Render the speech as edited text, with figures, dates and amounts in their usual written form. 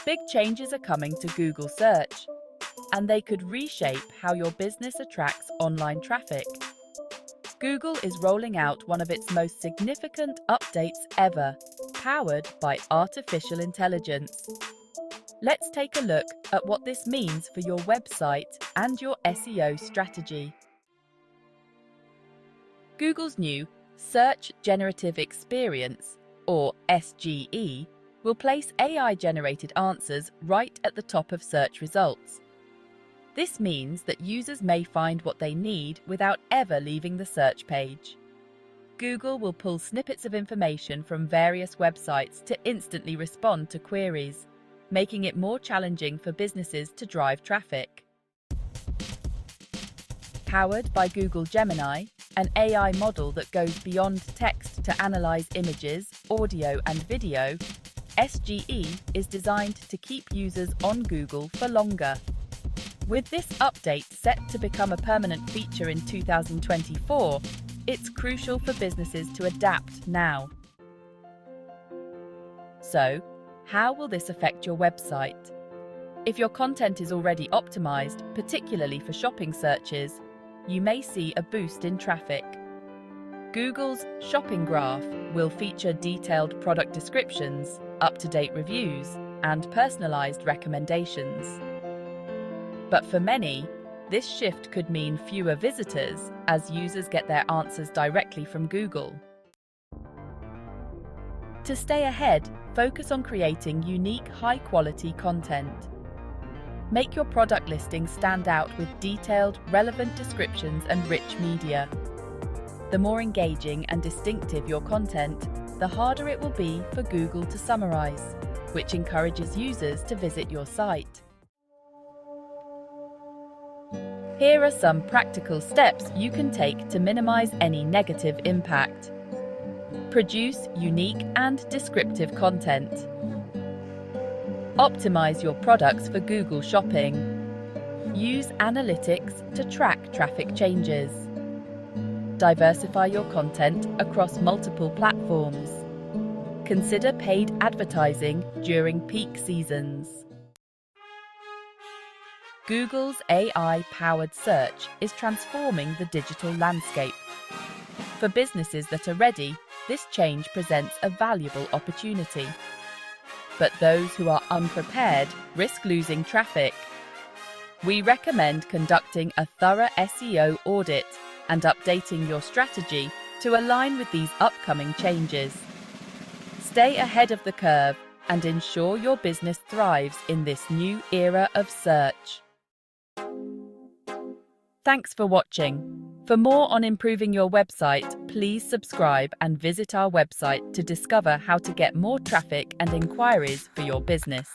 Big changes are coming to Google Search, and they could reshape how your business attracts online traffic. Google is rolling out one of its most significant updates ever, powered by artificial intelligence. Let's take a look at what this means for your website and your SEO strategy. Google's new Search Generative Experience, or SGE, will place AI-generated answers right at the top of search results. This means that users may find what they need without ever leaving the search page. Google will pull snippets of information from various websites to instantly respond to queries, making it more challenging for businesses to drive traffic. Powered by Google Gemini, an AI model that goes beyond text to analyze images, audio, and video, SGE is designed to keep users on Google for longer. With this update set to become a permanent feature in 2024, it's crucial for businesses to adapt now. So, how will this affect your website? If your content is already optimized, particularly for shopping searches, you may see a boost in traffic. Google's shopping graph will feature detailed product descriptions, up-to-date reviews, and personalized recommendations. But for many, this shift could mean fewer visitors as users get their answers directly from Google. To stay ahead, focus on creating unique, high-quality content. Make your product listings stand out with detailed, relevant descriptions and rich media. The more engaging and distinctive your content, the harder it will be for Google to summarize, which encourages users to visit your site. Here are some practical steps you can take to minimize any negative impact. Produce unique and descriptive content. Optimize your products for Google Shopping. Use analytics to track traffic changes. Diversify your content across multiple platforms. Consider paid advertising during peak seasons. Google's AI-powered search is transforming the digital landscape. For businesses that are ready, this change presents a valuable opportunity. But those who are unprepared risk losing traffic. We recommend conducting a thorough SEO audit and updating your strategy to align with these upcoming changes. Stay ahead of the curve and ensure your business thrives in this new era of search. Thanks for watching. For more on improving your website, please subscribe and visit our website to discover how to get more traffic and inquiries for your business.